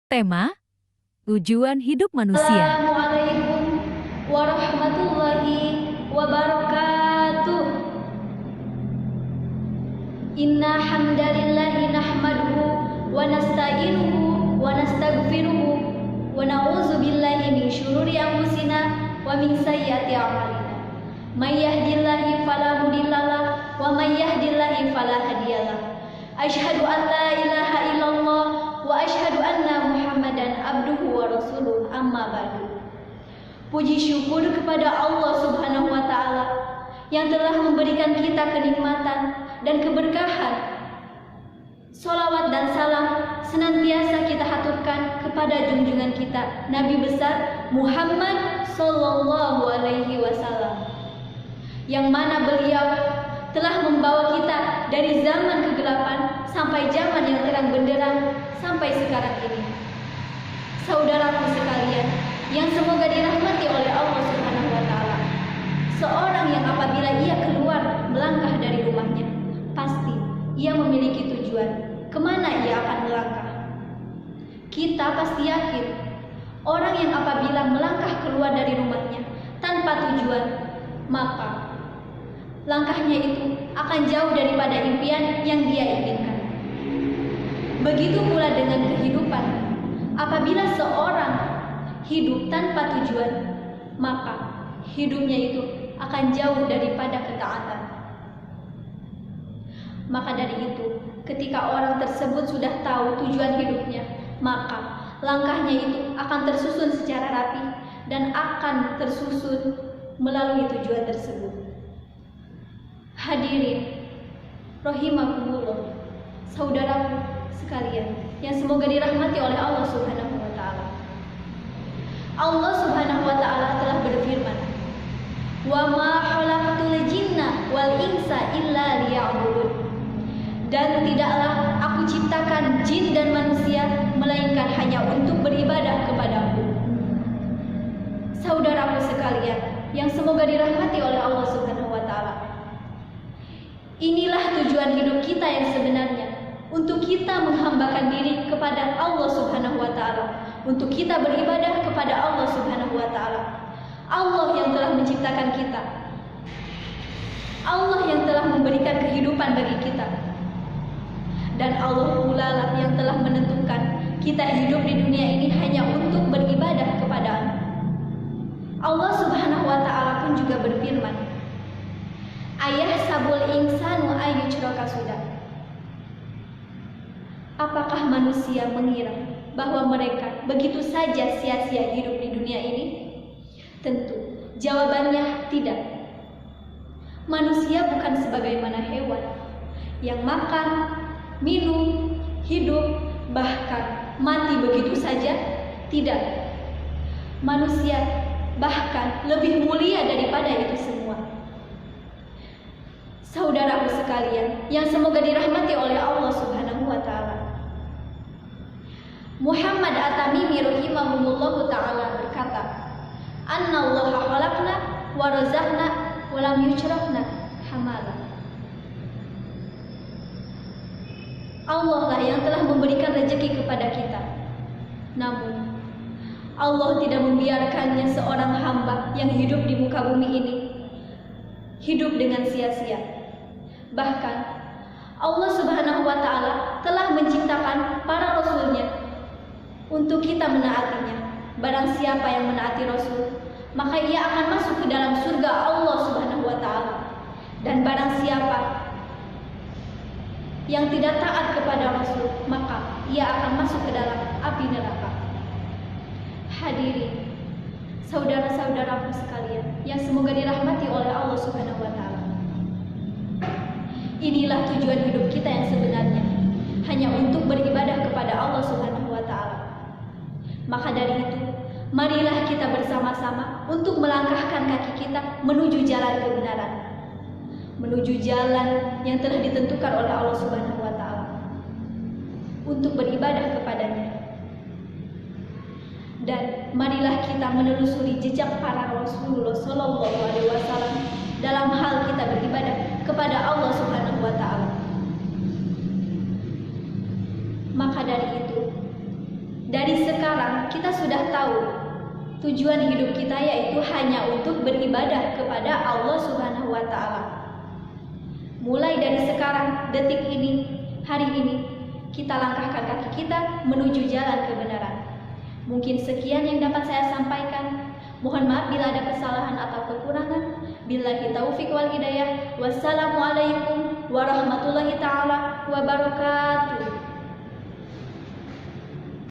Tema: Tujuan Hidup Manusia. Assalamualaikum warahmatullahi wabarakatuh. Inna hamdalillahi nahmaduhu wa nasta'inuhu wa nastaghfiruhu wa na'udzu billahi min syururi anfusina wa min sayyiati a'malina. May yahdihillahu fala mudhillalah wa may yahdillahi fala hadiyalah. Asyhadu an la ilaha illallah wa asyhadu anna Muhammadan abduhu wa rasuluh, amma ba'du. Puji syukur kepada Allah Subhanahu wa taala yang telah memberikan kita kenikmatan dan keberkahan. Sholawat dan salam senantiasa kita haturkan kepada junjungan kita Nabi besar Muhammad sallallahu alaihi wasallam, yang mana beliau telah membawa kita dari zaman kegelapan sampai zaman yang terang benderang sampai sekarang ini. Saudaraku sekalian, yang semoga dirahmati oleh Allah Subhanahu wa taala, seorang yang apabila ia keluar melangkah dari rumahnya, pasti ia memiliki tujuan kemana ia akan melangkah. Kita pasti yakin orang yang apabila melangkah keluar dari rumahnya tanpa tujuan, maka langkahnya itu akan jauh daripada impian yang dia inginkan. Begitu pula dengan kehidupan. Apabila seorang hidup tanpa tujuan, maka hidupnya itu akan jauh daripada ketaatan. Maka dari itu, ketika orang tersebut sudah tahu tujuan hidupnya, maka langkahnya itu akan tersusun secara rapi dan akan tersusun melalui tujuan tersebut. Hadirin rahimakumullah, saudaraku sekalian yang semoga dirahmati oleh Allah Subhanahu wa taala. Allah Subhanahu wa taala telah berfirman, "Wa ma khalaqtul jinna wal insa illa liya'budun." Dan tidaklah aku ciptakan jin dan manusia melainkan hanya untuk beribadah kepadaku. Saudaraku sekalian yang semoga dirahmati oleh Allah Subhanahu wa taala, inilah tujuan hidup kita yang sebenarnya, untuk kita menghambakan diri kepada Allah Subhanahu wa taala, untuk kita beribadah kepada Allah Subhanahu wa taala. Allah yang telah menciptakan kita, Allah yang telah memberikan kehidupan bagi kita, dan Allah pula lah yang telah menentukan kita hidup di dunia ini hanya untuk beribadah kepada-Nya. Allah Subhanahu wa taala pun juga berfirman, "Ayahsabul insanu ayyujraka sudah." Apakah manusia mengira bahwa mereka begitu saja sia-sia hidup di dunia ini? Tentu jawabannya tidak. Manusia bukan sebagaimana hewan yang makan, minum, hidup, bahkan mati begitu saja. Tidak. Manusia bahkan lebih mulia daripada itu semua. Saudaraku sekalian yang semoga dirahmati oleh Allah Subhanahu wa taala, Muhammad At-Tamimi rahimahumullahu taala berkata, "Annallaha khalaqna wa razaqna wa lam yushrikna hamala." Allah lah yang telah memberikan rezeki kepada kita. Namun Allah tidak membiarkannya seorang hamba yang hidup di muka bumi ini hidup dengan sia-sia. Bahkan Allah Subhanahu wa taala telah menciptakan para rasulnya untuk kita menaatinya. Barang siapa yang menaati Rasul, maka ia akan masuk ke dalam surga Allah Subhanahu wa taala. Dan barang siapa yang tidak taat kepada Rasul, maka ia akan masuk ke dalam api neraka. Hadirin, saudara-saudaraku sekalian yang semoga dirahmati oleh Allah Subhanahu wa taala, inilah tujuan hidup kita yang sebenarnya, hanya untuk beribadah kepada Allah Subhanahu wa taala. Maka dari itu, marilah kita bersama-sama untuk melangkahkan kaki kita menuju jalan kebenaran, menuju jalan yang telah ditentukan oleh Allah Subhanahu wa taala, untuk beribadah kepadanya. Dan marilah kita menelusuri jejak para Rasulullah sallallahu alaihi wasallam dalam hal kita beribadah kepada Allah Subhanahu wa taala. Maka dari itu, Dari sekarang kita sudah tahu tujuan hidup kita yaitu hanya untuk beribadah kepada Allah Subhanahu wa taala. Mulai dari sekarang, detik ini, hari ini, kita langkahkan kaki kita menuju jalan kebenaran. Mungkin sekian yang dapat saya sampaikan. Mohon maaf bila ada kesalahan atau kekurangan. Billahi taufiq wal hidayah. Wassalamualaikum warahmatullahi taala wabarakatuh.